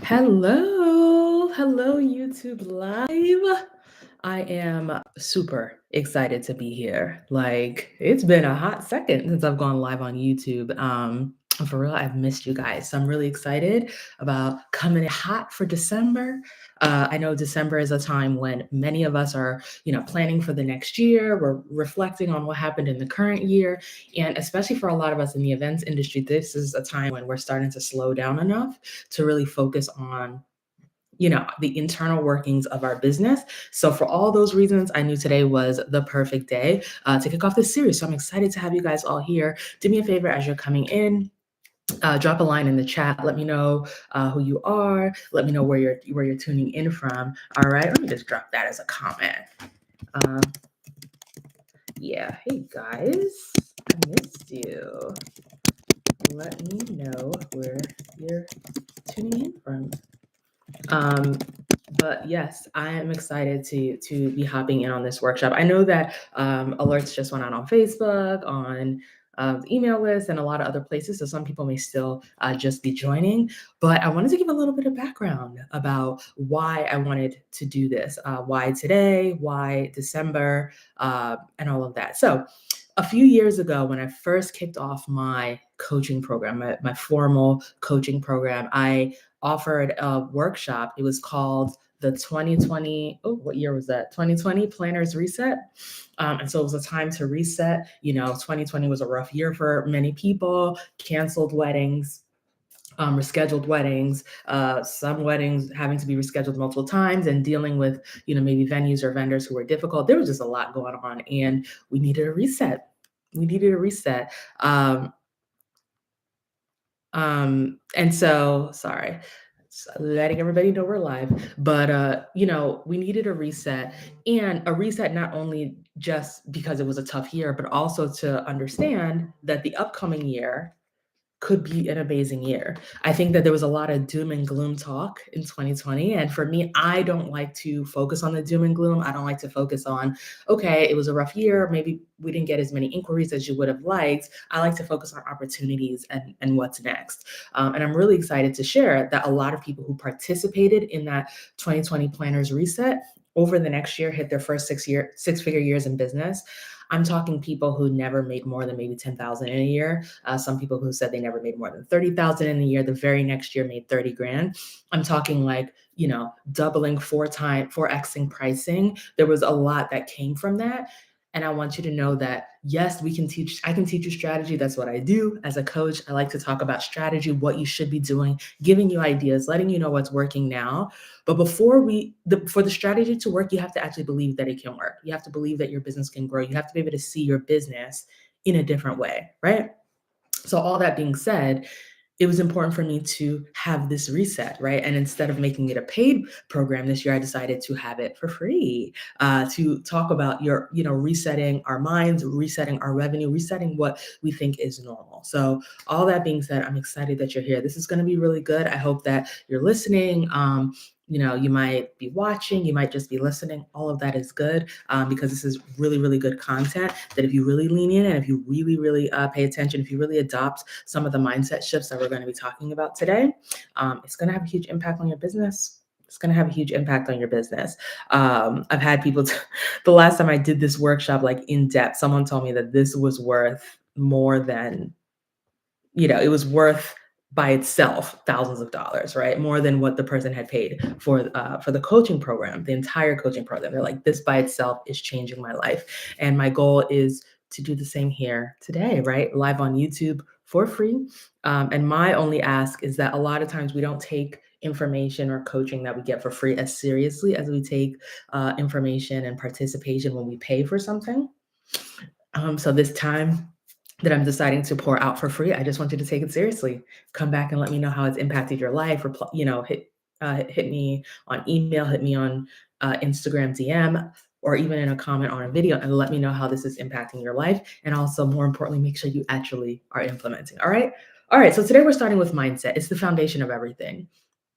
Hello, YouTube Live. I am super excited to be here. Like, it's been a hot second since I've gone live on YouTube. For real, I've missed you guys. So I'm really excited about coming in hot for December. I know December is a time when many of us are, planning for the next year. We're reflecting on what happened in the current year. And especially for a lot of us in the events industry, this is a time when we're starting to slow down enough to really focus on the internal workings of our business. So for all those reasons, I knew today was the perfect day to kick off this series. So I'm excited to have you guys all here. Do me a favor as you're coming in. Drop a line in the chat. Let me know who you are. Let me know where you're tuning in from. All right, let me just drop that as a comment. Um, yeah, hey guys, I missed you. Let me know where you're tuning in from. But yes, I am excited to be hopping in on this workshop. I know that alerts just went out on Facebook, on the email list, and a lot of other places. So some people may still just be joining. But I wanted to give a little bit of background about why I wanted to do this, why today, why December, and all of that. So a few years ago, when I first kicked off my coaching program, my formal coaching program, I offered a workshop. It was called the 2020, what year was that? 2020 Planners Reset. And so it was a time to reset. 2020 was a rough year for many people, canceled weddings. Rescheduled weddings, some weddings having to be rescheduled multiple times, and dealing with, maybe venues or vendors who were difficult. There was just a lot going on, and we needed a reset. We needed a reset. And so, sorry, just letting everybody know we're live, but we needed a reset, and a reset not only just because it was a tough year, but also to understand that the upcoming year could be an amazing year. I think that there was a lot of doom and gloom talk in 2020. And for me, I don't like to focus on the doom and gloom. I don't like to focus on, okay, it was a rough year. Maybe we didn't get as many inquiries as you would have liked. I like to focus on opportunities and what's next. And I'm really excited to share that a lot of people who participated in that 2020 Planners Reset over the next year hit their first six-figure years in business. I'm talking people who never made more than maybe 10,000 in a year. Some people who said they never made more than 30,000 in a year. The very next year made 30 grand. I'm talking like, doubling 4xing pricing. There was a lot that came from that. And I want you to know that, yes, I can teach you strategy. That's what I do as a coach. I like to talk about strategy, what you should be doing, giving you ideas, letting you know what's working now. But for the strategy to work, you have to actually believe that it can work. You have to believe that your business can grow. You have to be able to see your business in a different way, right? So all that being said, it was important for me to have this reset, right? And instead of making it a paid program this year, I decided to have it for free, to talk about resetting our minds, resetting our revenue, resetting what we think is normal. So all that being said, I'm excited that you're here. This is going to be really good. I hope that you're listening. You might be watching, you might just be listening. All of that is good, because this is really, really good content that if you really lean in and if you really, really pay attention, if you really adopt some of the mindset shifts that we're going to be talking about today, it's going to have a huge impact on your business. It's going to have a huge impact on your business. I've had people, the last time I did this workshop, like in depth, someone told me that this was worth more than, it was worth by itself thousands of dollars, right? More than what the person had paid for the coaching program, the entire coaching program. They're like, this by itself is changing my life. And my goal is to do the same here today, right? Live on YouTube for free. And my only ask is that a lot of times we don't take information or coaching that we get for free as seriously as we take information and participation when we pay for something. So this time that I'm deciding to pour out for free, I just want you to take it seriously. Come back and let me know how it's impacted your life. Hit me on email, hit me on Instagram DM, or even in a comment on a video, and let me know how this is impacting your life. And also, more importantly, make sure you actually are implementing. All right. All right. So today we're starting with mindset. It's the foundation of everything.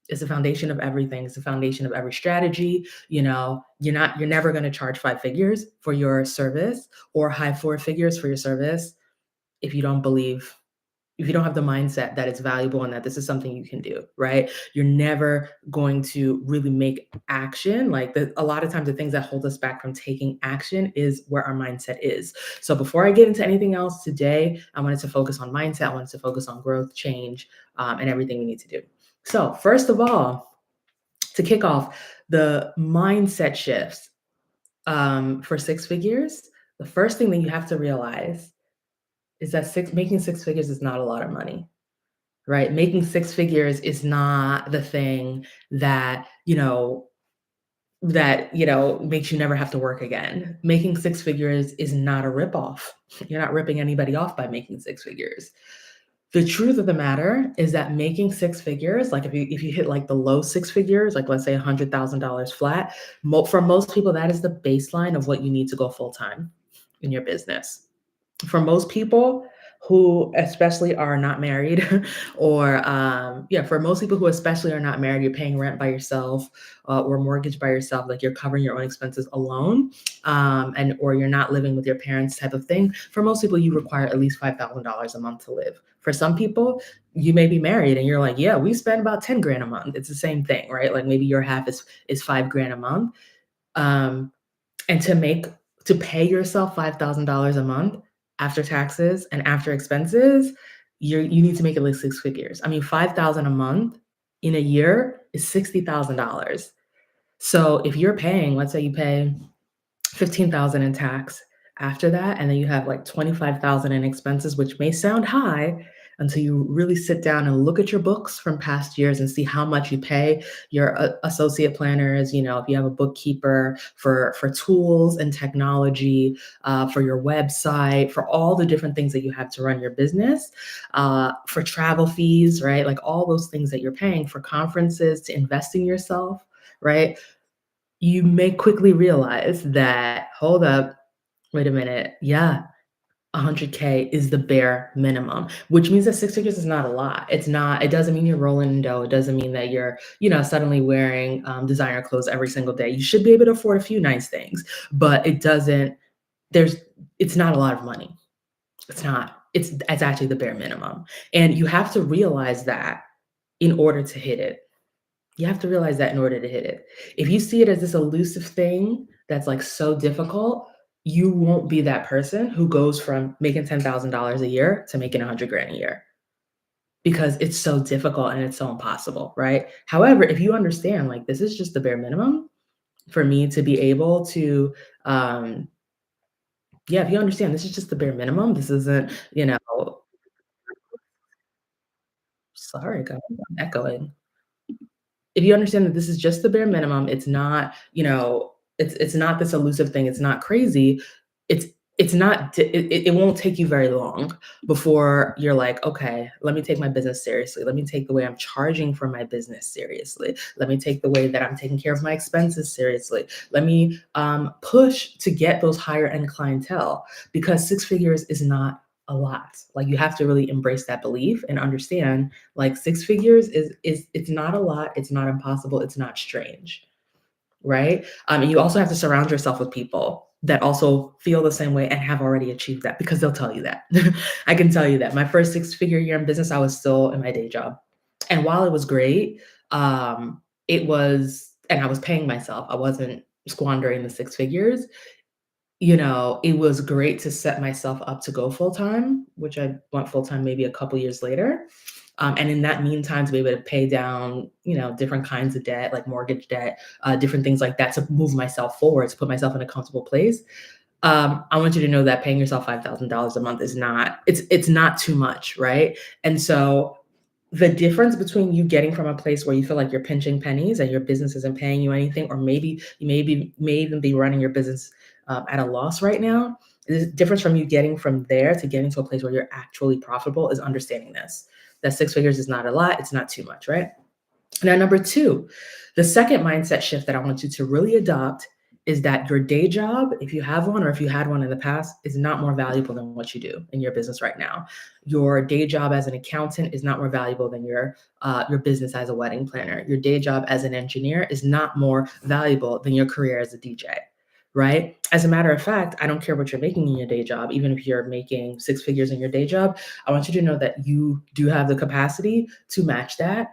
It's the foundation of everything. It's the foundation of every strategy. You're never going to charge 5 figures for your service or high 4 figures for your service if you don't believe if you don't have the mindset that it's valuable and that this is something you can do, right? You're never going to really make action. Like a lot of times, the things that hold us back from taking action is where our mindset is. So before I get into anything else today, I wanted to focus on mindset. I wanted to focus on growth, change, and everything we need to do. So first of all, to kick off the mindset shifts for six figures, the first thing that you have to realize is that making six figures is not a lot of money, right? Making six figures is not the thing that, makes you never have to work again. Making six figures is not a ripoff. You're not ripping anybody off by making six figures. The truth of the matter is that making six figures, like if you hit like the low six figures, like let's say $100,000 flat, for most people, that is the baseline of what you need to go full time in your business. For most people who especially are not married or for most people who especially are not married, you're paying rent by yourself or mortgage by yourself, like you're covering your own expenses alone, and or you're not living with your parents type of thing. For most people, you require at least $5,000 a month to live. For some people, you may be married and you're like, yeah, we spend about 10 grand a month. It's the same thing, right? Like maybe your half is 5 grand a month. um, and to pay yourself $5,000 a month after taxes and after expenses, you need to make at least six figures. I mean, 5,000 a month in a year is $60,000. So if you're paying, let's say you pay 15,000 in tax after that, and then you have like 25,000 in expenses, which may sound high until you really sit down and look at your books from past years and see how much you pay your associate planners, if you have a bookkeeper, for tools and technology, for your website, for all the different things that you have to run your business, for travel fees, right? Like all those things that you're paying for conferences, to invest in yourself, right? You may quickly realize that, hold up, wait a minute, yeah, 100K is the bare minimum, which means that six figures is not a lot. It doesn't mean you're rolling in dough. It doesn't mean that you're, suddenly wearing designer clothes every single day. You should be able to afford a few nice things, but there's, it's not a lot of money. It's not, it's actually the bare minimum. And you have to realize that in order to hit it. You have to realize that in order to hit it. If you see it as this elusive thing that's like so difficult, you won't be that person who goes from making $10,000 a year to making 100 grand a year because it's so difficult and it's so impossible, right? However, if you understand, like, this is just the bare minimum for me to be able to, um, yeah, if you understand this is just the bare minimum, this isn't, sorry, guys, I'm echoing. If you understand that this is just the bare minimum, it's not, it's not this elusive thing, it's not crazy, it's it's not it won't take you very long before you're like, "Okay, let me take my business seriously. Let me take the way I'm charging for my business seriously. Let me take the way that I'm taking care of my expenses seriously. Let me, push to get those higher end clientele," because six figures is not a lot. Like, you have to really embrace that belief and understand, like, six figures is it's not a lot, it's not impossible, it's not strange, right? And you also have to surround yourself with people that also feel the same way and have already achieved that because they'll tell you that. I can tell you that. My first six-figure year in business, I was still in my day job. And while it was great, and I was paying myself, I wasn't squandering the six figures. It was great to set myself up to go full time, which I went full time maybe a couple years later. And in that meantime, to be able to pay down, different kinds of debt, like mortgage debt, different things like that, to move myself forward, to put myself in a comfortable place. I want you to know that paying yourself $5,000 a month is not, it's not too much, right? And so the difference between you getting from a place where you feel like you're pinching pennies and your business isn't paying you anything, or maybe you may even be running your business at a loss right now. The difference from you getting from there to getting to a place where you're actually profitable is understanding this. That six figures is not a lot, it's not too much, right? Now, number two, the second mindset shift that I want you to really adopt is that your day job, if you have one or if you had one in the past, is not more valuable than what you do in your business right now. Your day job as an accountant is not more valuable than your business as a wedding planner. Your day job as an engineer is not more valuable than your career as a DJ, right? As a matter of fact, I don't care what you're making in your day job, even if you're making six figures in your day job, I want you to know that you do have the capacity to match that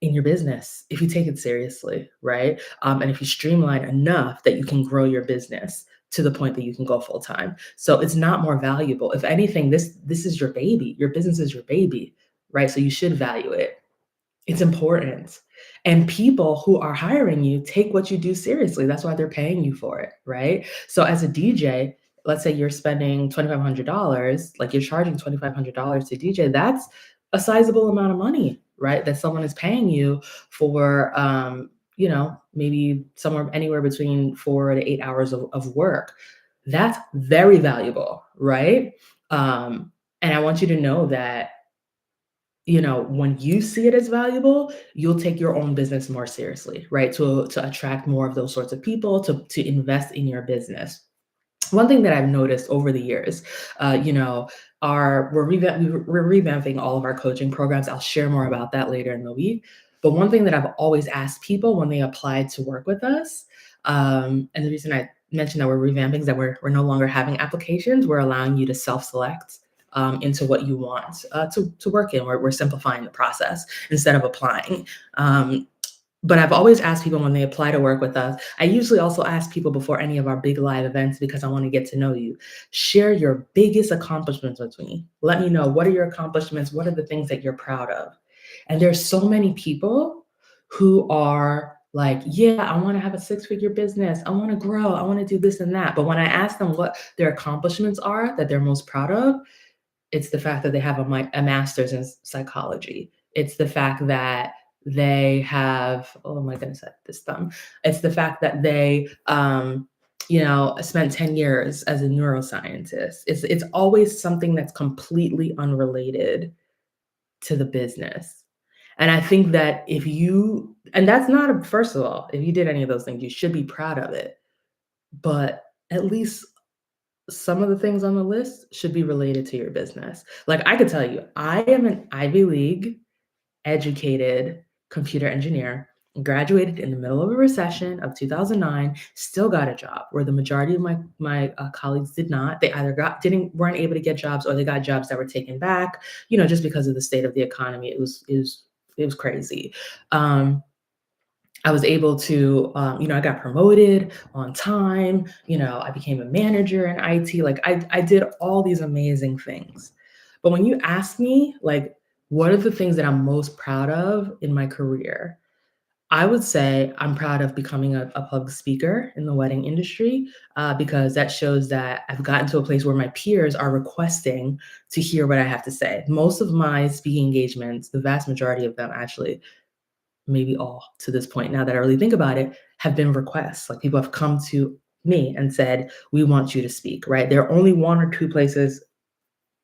in your business if you take it seriously, right? And if you streamline enough that you can grow your business to the point that you can go full time. So it's not more valuable. If anything, this is your baby. Your business is your baby, right? So you should value it. It's important. And people who are hiring you take what you do seriously. That's why they're paying you for it, right? So as a DJ, let's say you're spending $2,500, like you're charging $2,500 to DJ, that's a sizable amount of money, right? That someone is paying you for, maybe somewhere anywhere between 4 to 8 hours of work. That's very valuable, right? And I want you to know that when you see it as valuable, you'll take your own business more seriously, right? To attract more of those sorts of people to invest in your business. One thing that I've noticed over the years, uh, you know, we're revamping all of our coaching programs. I'll share more about that later in the week. But one thing that I've always asked people when they apply to work with us, and the reason I mentioned that we're revamping is that we're no longer having applications. We're allowing you to self-select into what you want to work in. We're simplifying the process instead of applying. Um, but I've always asked people when they apply to work with us. I usually also ask people before any of our big live events because I want to get to know you. Share your biggest accomplishments with me. Let me know, what are your accomplishments? What are the things that you're proud of? And there's so many people who are like, yeah, I want to have a six-figure business. I want to grow. I want to do this and that. But when I ask them what their accomplishments are that they're most proud of, it's the fact that they have a master's in psychology. It's the fact that they have, oh my goodness, this thumb. It's the fact that they, spent 10 years as a neuroscientist. It's always something that's completely unrelated to the business. And I think that and that's not first of all, if you did any of those things, you should be proud of it. But at least some of the things on the list should be related to your business. Like, I could tell you, I am an Ivy League educated computer engineer, graduated in the middle of a recession of 2009, still got a job where the majority of my colleagues did not. They either weren't able to get jobs, or they got jobs that were taken back, just because of the state of the economy. It was crazy. Um, I was able to, I got promoted on time. I became a manager in IT. Like, I did all these amazing things. But when you ask me, like, what are the things that I'm most proud of in my career? I would say I'm proud of becoming a public speaker in the wedding industry, because that shows that I've gotten to a place where my peers are requesting to hear what I have to say. Most of my speaking engagements, the vast majority of them actually, maybe all to this point, now that I really think about it, have been requests. Like, people have come to me and said, "We want you to speak," right? There are only one or two places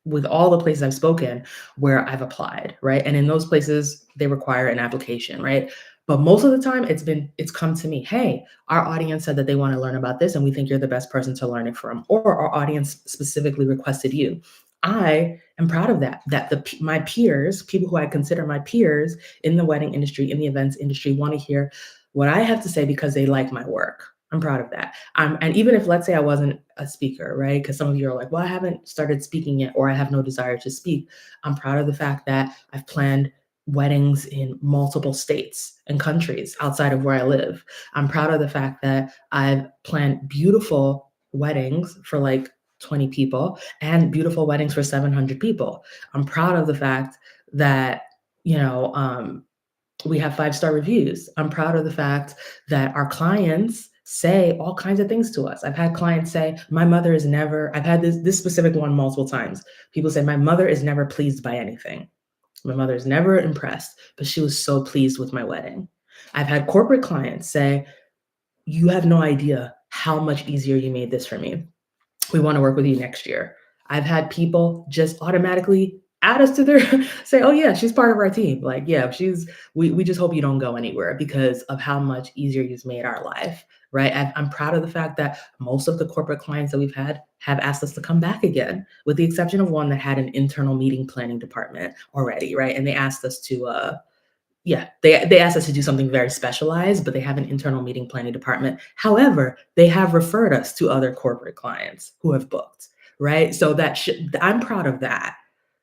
with all the places I've spoken where I've applied, right? And in those places, they require an application, right? But most of the time it's come to me, "Hey, our audience said that they want to learn about this and we think you're the best person to learn it from." Or our audience specifically requested you. I am proud of that my peers, people who I consider my peers in the wedding industry, in the events industry, want to hear what I have to say because they like my work. I'm proud of that. And even if, let's say, I wasn't a speaker, right? Because some of you are like, well, I haven't started speaking yet, or I have no desire to speak. I'm proud of the fact that I've planned weddings in multiple states and countries outside of where I live. I'm proud of the fact that I've planned beautiful weddings for like 20 people and beautiful weddings for 700 people. I'm proud of the fact that, you know, um, we have five-star reviews. I'm proud of the fact that our clients say all kinds of things to us. I've had clients say, my mother is never, I've had this specific one multiple times. People say, my mother is never pleased by anything. My mother is never impressed, but she was so pleased with my wedding. I've had corporate clients say, you have no idea how much easier you made this for me. We want to work with you next year. I've had people just automatically add us to their say, oh yeah, she's part of our team. Like, yeah, we just hope you don't go anywhere because of how much easier you've made our life. Right. I'm proud of the fact that most of the corporate clients that we've had have asked us to come back again, with the exception of one that had an internal meeting planning department already. Right. And they asked us Yeah, they asked us to do something very specialized, but they have an internal meeting planning department. However, they have referred us to other corporate clients who have booked, right? So I'm proud of that.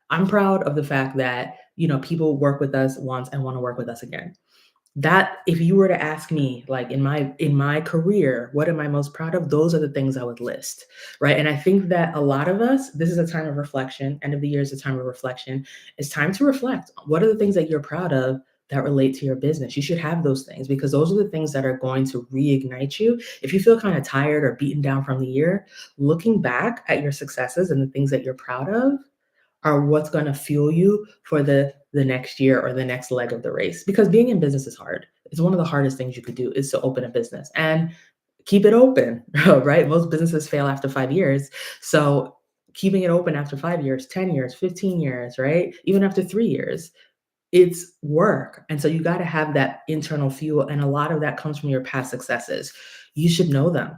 I'm proud of the fact that, people work with us once and want to work with us again. That if you were to ask me, like, in my career, what am I most proud of? Those are the things I would list, right? And I think that a lot of us, this is a time of reflection. End of the year is a time of reflection. It's time to reflect. What are the things that you're proud of that relate to your business? You should have those things because those are the things that are going to reignite you. If you feel kind of tired or beaten down from the year, looking back at your successes and the things that you're proud of are what's going to fuel you for the next year or the next leg of the race, because being in business is hard. It's one of the hardest things you could do is to open a business and keep it open. Right, most businesses fail after 5 years. So keeping it open after 5 years, 10 years, 15 years, right, even after 3 years, it's work. And so you got to have that internal fuel. And a lot of that comes from your past successes. You should know them.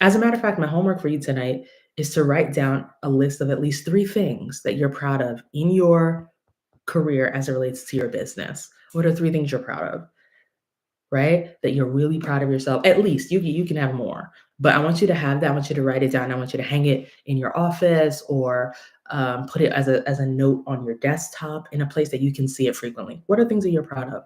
As a matter of fact, my homework for you tonight is to write down a list of at least three things that you're proud of in your career as it relates to your business. What are three things you're proud of? Right? That you're really proud of yourself. At least you can have more, but I want you to have that. I want you to write it down. I want you to hang it in your office or put it as a note on your desktop in a place that you can see it frequently. What are things that you're proud of?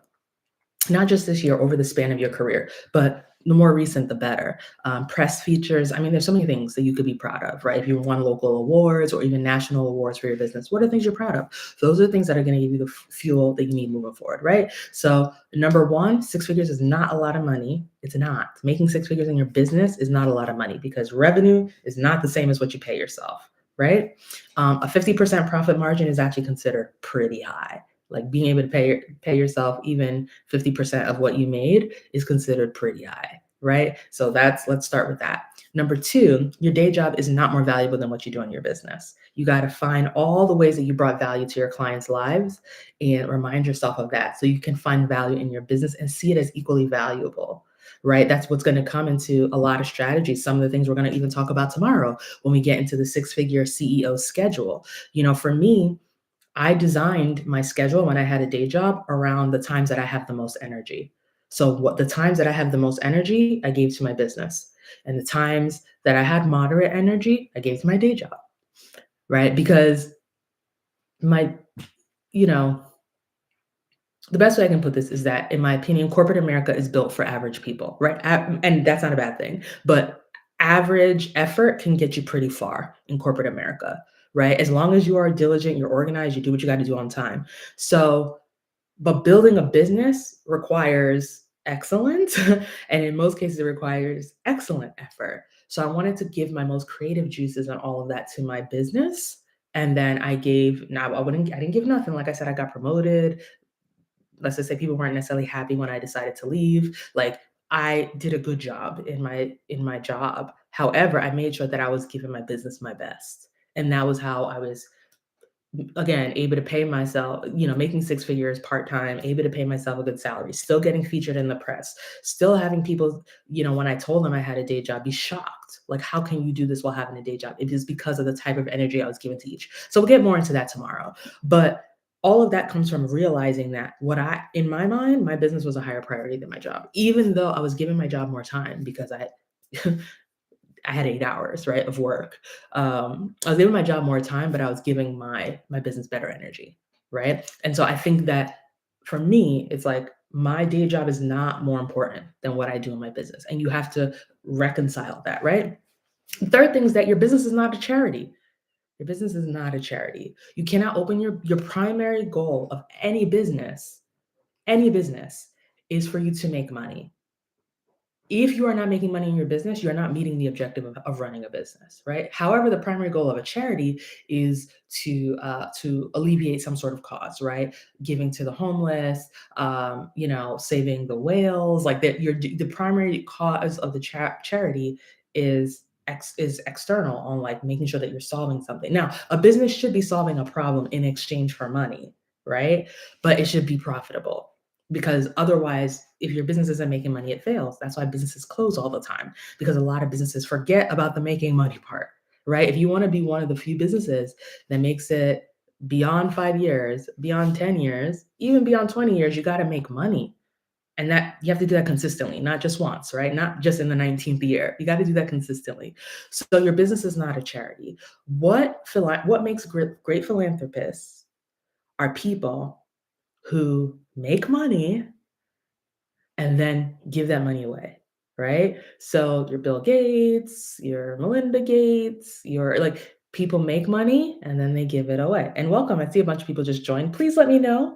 Not just this year, over the span of your career, but the more recent, the better. Press features. I mean, there's so many things that you could be proud of, right? If you won local awards or even national awards for your business, what are things you're proud of? Those are the things that are going to give you the fuel that you need moving forward, right? So, number one, six figures is not a lot of money. It's not. Making six figures in your business is not a lot of money because revenue is not the same as what you pay yourself, right? A 50% profit margin is actually considered pretty high. Like being able to pay yourself even 50% of what you made is considered pretty high, right? So let's start with that. Number two, your day job is not more valuable than what you do in your business. You got to find all the ways that you brought value to your clients' lives and remind yourself of that so you can find value in your business and see it as equally valuable. Right? That's what's going to come into a lot of strategies. Some of the things we're going to even talk about tomorrow when we get into the six-figure CEO schedule. For me, I designed my schedule when I had a day job around the times that I have the most energy. So what the times that I have the most energy, I gave to my business. And the times that I had moderate energy, I gave to my day job, right? Because my, you know, the best way I can put this is that, in my opinion, corporate America is built for average people, right? And that's not a bad thing, but average effort can get you pretty far in corporate America, right? As long as you are diligent, you're organized, you do what you got to do on time. So, but building a business requires excellence, and in most cases, it requires excellent effort. So I wanted to give my most creative juices and all of that to my business. And then I didn't give nothing. Like I said, I got promoted. Let's just say people weren't necessarily happy when I decided to leave. Like, I did a good job in my job. However, I made sure that I was giving my business my best. And that was how I was, again, able to pay myself, making six figures part-time, able to pay myself a good salary, still getting featured in the press, still having people, when I told them I had a day job, be shocked. Like, how can you do this while having a day job? It is because of the type of energy I was giving to each. So we'll get more into that tomorrow. But all of that comes from realizing that in my mind, my business was a higher priority than my job, even though I was giving my job more time because I had 8 hours, right, of work. I was giving my job more time, but I was giving my business better energy, right? And so I think that for me, it's like my day job is not more important than what I do in my business, and you have to reconcile that, right? The third thing is that your business is not a charity. Your business is not a charity. You cannot open your primary goal of any business is for you to make money. If you are not making money in your business, you're not meeting the objective of running a business, right? However, the primary goal of a charity is to alleviate some sort of cause, right? Giving to the homeless, saving the whales, like that. The primary cause of the charity is external, on like making sure that you're solving something. Now, a business should be solving a problem in exchange for money, right? But it should be profitable, because otherwise, if your business isn't making money, it fails. That's why businesses close all the time, because a lot of businesses forget about the making money part, right? If you want to be one of the few businesses that makes it beyond 5 years, beyond 10 years, even beyond 20 years, you got to make money. And that you have to do that consistently, not just once, right? Not just in the 19th year. You got to do that consistently. So your business is not a charity. What makes great philanthropists are people who make money and then give that money away, right? So your Bill Gates, your Melinda Gates, your like people make money and then they give it away. And welcome, I see a bunch of people just joined. Please let me know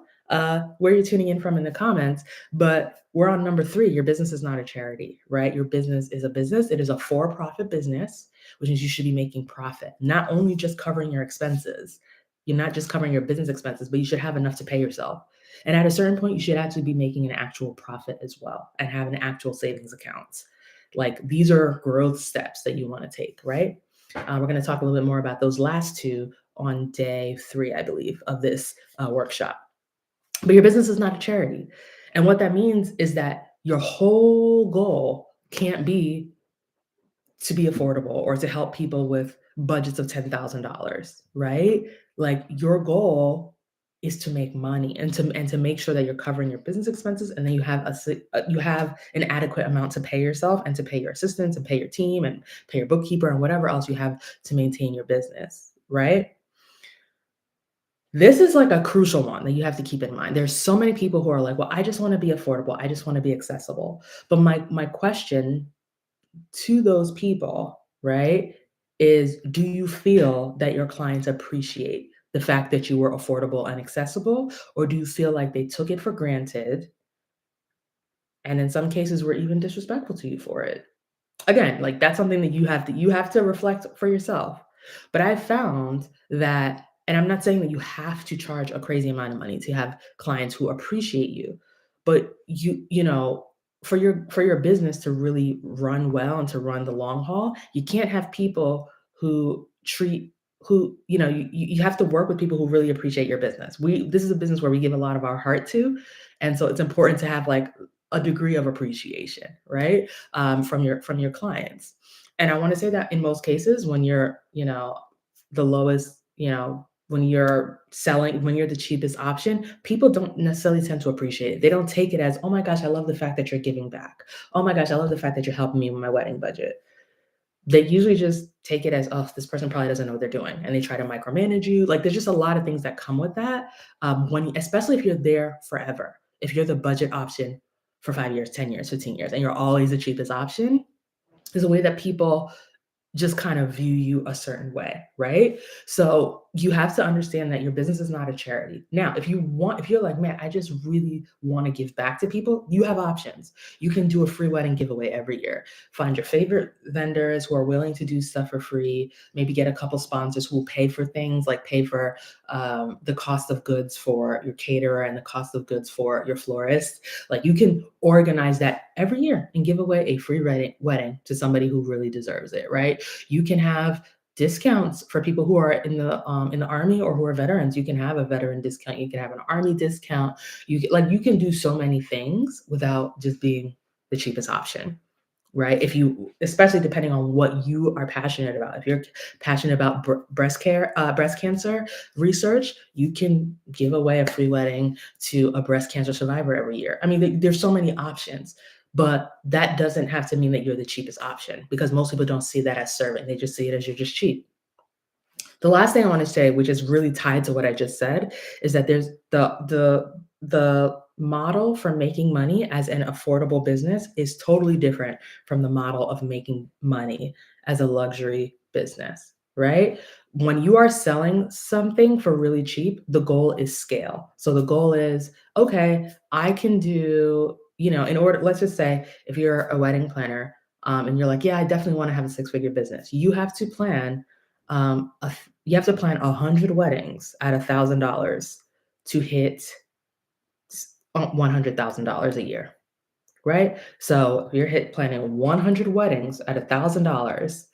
where you're tuning in from in the comments. But we're on number three. Your business is not a charity, right? Your business is a business. It is a for-profit business, which means you should be making profit, not only just covering your expenses. You're not just covering your business expenses, but you should have enough to pay yourself. And at a certain point, you should actually be making an actual profit as well and have an actual savings accounts. Like these are growth steps that you want to take, right? We're going to talk a little bit more about those last two on day 3, I believe, of this workshop. But your business is not a charity. And what that means is that your whole goal can't be to be affordable or to help people with budgets of $10,000, right? Like your goal is to make money and to make sure that you're covering your business expenses and then you have an adequate amount to pay yourself and to pay your assistants and pay your team and pay your bookkeeper and whatever else you have to maintain your business, right? This is like a crucial one that you have to keep in mind. There's so many people who are like, "Well, I just want to be affordable. I just want to be accessible." But my question to those people, right, is do you feel that your clients appreciate the fact that you were affordable and accessible? Or do you feel like they took it for granted and in some cases were even disrespectful to you for it? Again, like that's something that you have to reflect for yourself. But I've found that, and I'm not saying that you have to charge a crazy amount of money to have clients who appreciate you, but for your business to really run well and to run the long haul, you can't have people who treat who you have to work with people who really appreciate your business. This is a business where we give a lot of our heart to, and so it's important to have like a degree of appreciation, right? From your clients. And I want to say that in most cases, when you're, the lowest, when you're the cheapest option, people don't necessarily tend to appreciate it. They don't take it as, oh my gosh, I love the fact that you're giving back. Oh my gosh, I love the fact that you're helping me with my wedding budget. They usually just take it as, oh, this person probably doesn't know what they're doing, and they try to micromanage you. Like there's just a lot of things that come with that. Especially if you're there forever, if you're the budget option for 5 years, 10 years, 15 years, and you're always the cheapest option, there's a way that people just kind of view you a certain way, right? So you have to understand that your business is not a charity. Now, if you're like, man, I just really want to give back to people, you have options. You can do a free wedding giveaway every year. Find your favorite vendors who are willing to do stuff for free. Maybe get a couple sponsors who will pay for things, like pay for the cost of goods for your caterer and the cost of goods for your florist. Like you can organize that every year and give away a free wedding to somebody who really deserves it, right? You can have discounts for people who are in the army or who are veterans. You can have a veteran discount. You can have an army discount. You can do so many things without just being the cheapest option, right? If you, especially depending on what you are passionate about. If you're passionate about breast cancer research, you can give away a free wedding to a breast cancer survivor every year. I mean, there's so many options, but that doesn't have to mean that you're the cheapest option because most people don't see that as serving. They just see it as you're just cheap. The last thing I want to say, which is really tied to what I just said, is that there's the model for making money as an affordable business is totally different from the model of making money as a luxury business, right? When you are selling something for really cheap, the goal is scale. So the goal is, okay, I can do, let's just say if you're a wedding planner, and you're like, yeah, I definitely want to have a six-figure business. You have to plan 100 weddings at $1,000 to hit $100,000 a year, right? So if you're planning 100 weddings at $1,000,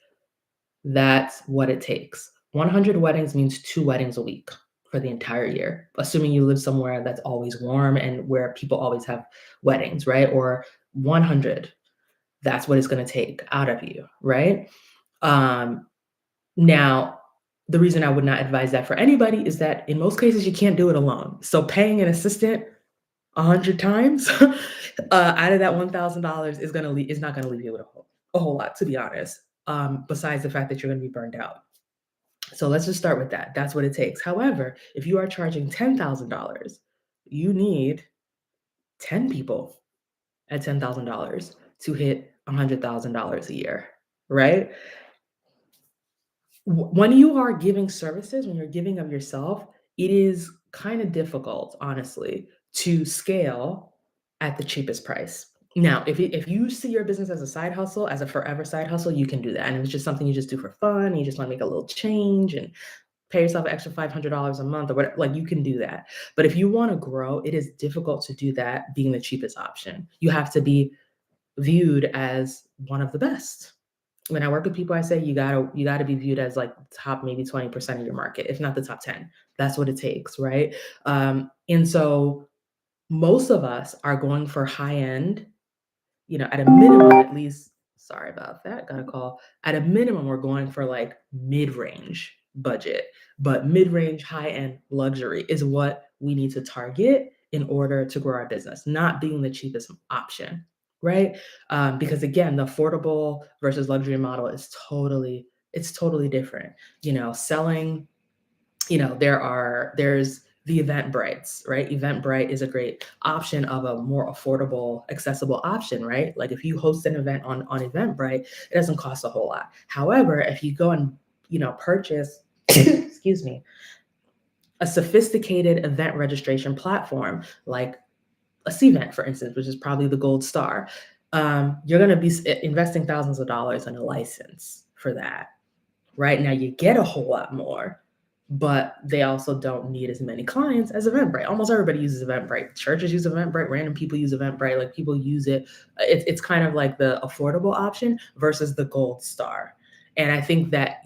that's what it takes. 100 weddings means 2 weddings a week for the entire year, assuming you live somewhere that's always warm and where people always have weddings, right? Or 100, that's what it's going to take out of you, right? Um, Now, The reason I would not advise that for anybody is that in most cases you can't do it alone. So paying an assistant 100 times out of that $1,000 is not gonna leave you with a whole lot, to be honest, besides the fact that you're gonna be burned out. So let's just start with that. That's what it takes. However, if you are charging $10,000, you need 10 people at $10,000 to hit $100,000 a year, right? When you are giving services, when you're giving of yourself, it is kind of difficult, honestly, to scale at the cheapest price. Now, if you see your business as a side hustle, as a forever side hustle, you can do that. And it's just something you just do for fun, and you just want to make a little change and pay yourself an extra $500 a month or whatever, like you can do that. But if you want to grow, it is difficult to do that being the cheapest option. You have to be viewed as one of the best. When I work with people, I say you gotta be viewed as like top maybe 20% of your market, if not the top 10. That's what it takes, right? And so most of us are going for high end, at a minimum, at least, sorry about that, got a call. At a minimum, we're going for like mid-range budget, but mid-range, high-end luxury is what we need to target in order to grow our business, not being the cheapest option, right? Because again, the affordable versus luxury model is totally different. Selling there's the Eventbrites, right? Eventbrite is a great option of a more affordable, accessible option, right? Like if you host an event on Eventbrite, it doesn't cost a whole lot. However, if you go and purchase, excuse me, a sophisticated event registration platform like a Cvent, for instance, which is probably the gold star, you're going to be investing thousands of dollars in a license for that. Right now, you get a whole lot more, but they also don't need as many clients as Eventbrite. Almost everybody uses Eventbrite. Churches use Eventbrite. Random people use Eventbrite. Like people use it. It's kind of like the affordable option versus the gold star. And I think that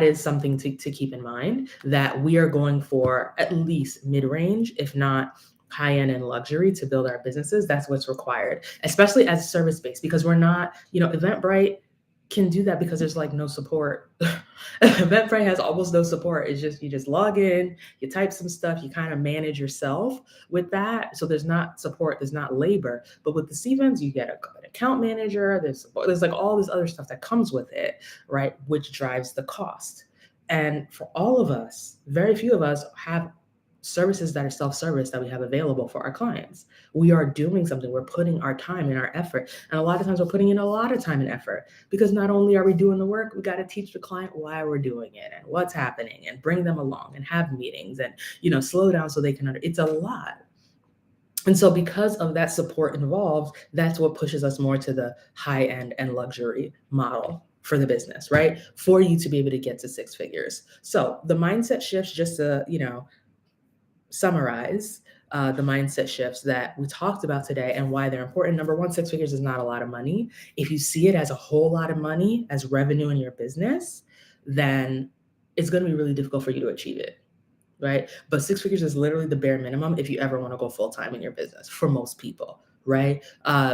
is something to keep in mind, that we are going for at least mid-range, if not high-end and luxury to build our businesses. That's what's required, especially as service-based, because we're not, Eventbrite can do that because there's like no support. Eventbrite has almost no support. It's just you just log in, you type some stuff, you kind of manage yourself with that. So there's not support, there's not labor. But with the Cvents, you get an account manager. There's like all this other stuff that comes with it, right? Which drives the cost. And for all of us, very few of us have services that are self-service that we have available for our clients. We are doing something. We're putting our time and our effort. And a lot of times we're putting in a lot of time and effort because not only are we doing the work, we got to teach the client why we're doing it and what's happening and bring them along and have meetings and, slow down so they can it's a lot. And so because of that support involved, that's what pushes us more to the high end and luxury model for the business, right? For you to be able to get to six figures. So the mindset shifts, just to, summarize the mindset shifts that we talked about today and why they're important. Number one, six figures is not a lot of money. If you see it as a whole lot of money, as revenue in your business, then it's going to be really difficult for you to achieve it, right? But six figures is literally the bare minimum if you ever want to go full time in your business for most people, right?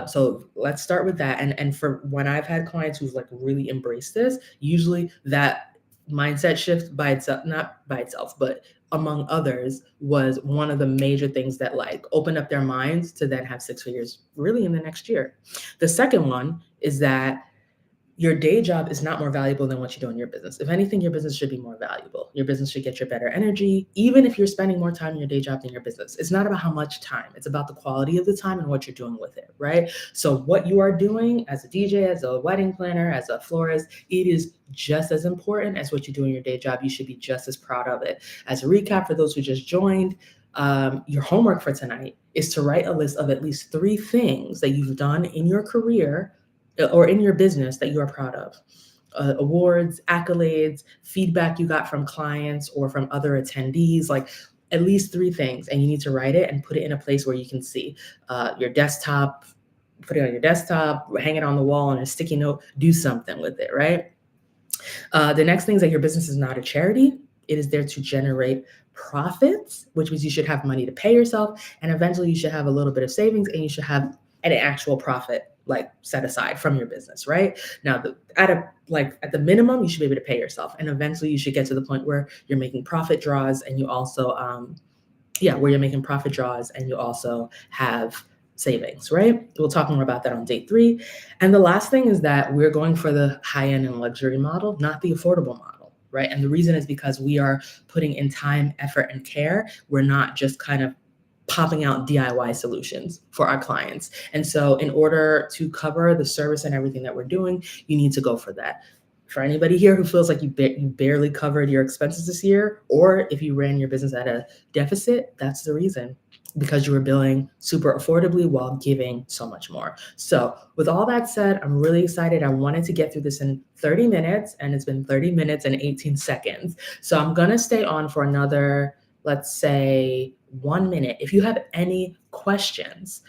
So let's start with that. And for when I've had clients who've like really embraced this, usually that mindset shift by itself, not by itself, but among others, was one of the major things that like opened up their minds to then have six figures really in the next year. The second one is that your day job is not more valuable than what you do in your business. If anything, your business should be more valuable. Your business should get you better energy, even if you're spending more time in your day job than your business. It's not about how much time, it's about the quality of the time and what you're doing with it, right? So what you are doing as a DJ, as a wedding planner, as a florist, it is just as important as what you do in your day job. You should be just as proud of it. As a recap for those who just joined, your homework for tonight is to write a list of at least 3 things that you've done in your career or in your business that you are proud of. Awards, accolades, feedback you got from clients or from other attendees, like at least 3 things. And you need to write it and put it in a place where you can see your desktop, put it on your desktop, hang it on the wall on a sticky note, do something with it, right? The next thing is that your business is not a charity. It is there to generate profits, which means you should have money to pay yourself. And eventually you should have a little bit of savings and you should have an actual profit like set aside from your business, right? Now, at the minimum, you should be able to pay yourself, and eventually you should get to the point where you're making profit draws, and you also where you're making profit draws and you also have savings, right? We'll talk more about that on day 3. And the last thing is that we're going for the high end and luxury model, not the affordable model, right? And the reason is because we are putting in time, effort, and care. We're not just kind of popping out DIY solutions for our clients. And so in order to cover the service and everything that we're doing, you need to go for that. For anybody here who feels like you barely covered your expenses this year, or if you ran your business at a deficit, that's the reason, because you were billing super affordably while giving so much more. So with all that said, I'm really excited. I wanted to get through this in 30 minutes, and it's been 30 minutes and 18 seconds. So I'm going to stay on for another, let's say, 1 minute. If you have any questions,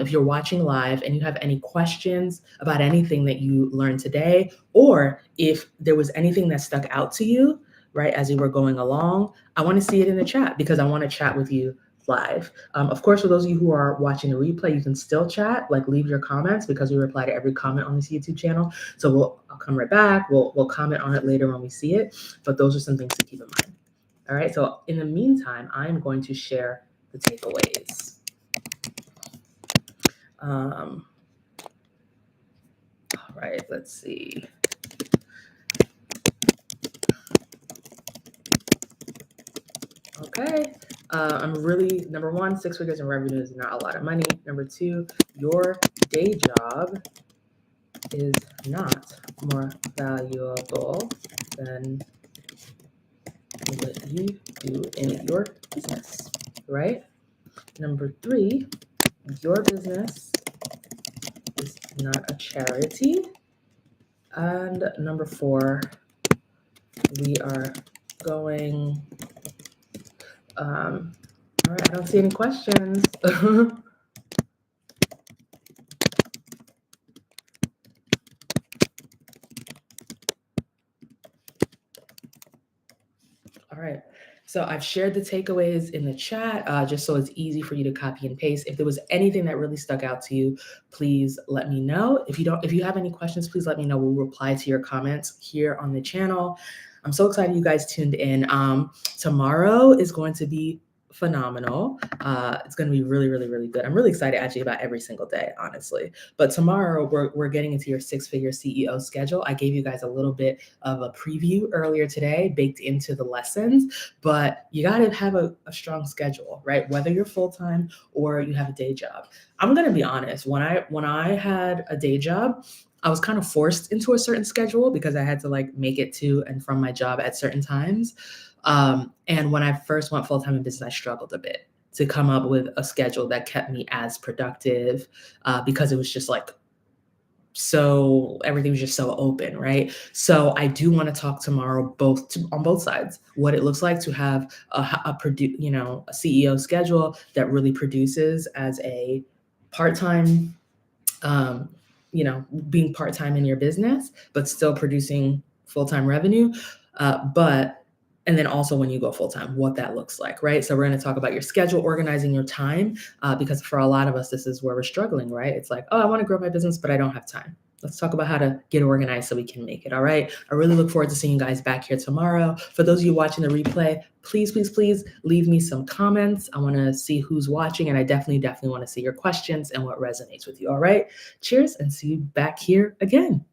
if you're watching live and you have any questions about anything that you learned today, or if there was anything that stuck out to you, right, as you were going along, I want to see it in the chat because I want to chat with you live. Of course, for those of you who are watching the replay, you can still chat, like leave your comments, because we reply to every comment on this YouTube channel. So I'll come right back. We'll comment on it later when we see it. But those are some things to keep in mind. All right. So in the meantime, I'm going to share the takeaways. All right. Let's see. Okay. I'm really, number 1, 6 figures in revenue is not a lot of money. Number 2, your day job is not more valuable than what you do in your business, right? Number 3, your business is not a charity. And number 4, we are going, all right, I don't see any questions. All right. So I've shared the takeaways in the chat, just so it's easy for you to copy and paste. If there was anything that really stuck out to you, please let me know. If you have any questions, please let me know. We'll reply to your comments here on the channel. I'm so excited you guys tuned in. Tomorrow is going to be phenomenal. It's going to be really, really, really good. I'm really excited actually about every single day, honestly. But tomorrow we're getting into your 6-figure CEO schedule. I gave you guys a little bit of a preview earlier today, baked into the lessons, but you got to have a strong schedule, right? Whether you're full-time or you have a day job. I'm going to be honest. When I had a day job, I was kind of forced into a certain schedule because I had to like make it to and from my job at certain times. And when I first went full-time in business, I struggled a bit to come up with a schedule that kept me as productive, because it was just like, so everything was just so open, right? So I do want to talk tomorrow on both sides, what it looks like to have a CEO schedule that really produces as a part-time, being part-time in your business, but still producing full-time revenue. And then also when you go full-time, what that looks like, right? So we're going to talk about your schedule, organizing your time, because for a lot of us, this is where we're struggling, right? It's like, oh, I want to grow my business, but I don't have time. Let's talk about how to get organized so we can make it. All right. I really look forward to seeing you guys back here tomorrow. For those of you watching the replay, please, please, please leave me some comments. I want to see who's watching, and I definitely want to see your questions and what resonates with you. All right. Cheers, and see you back here again.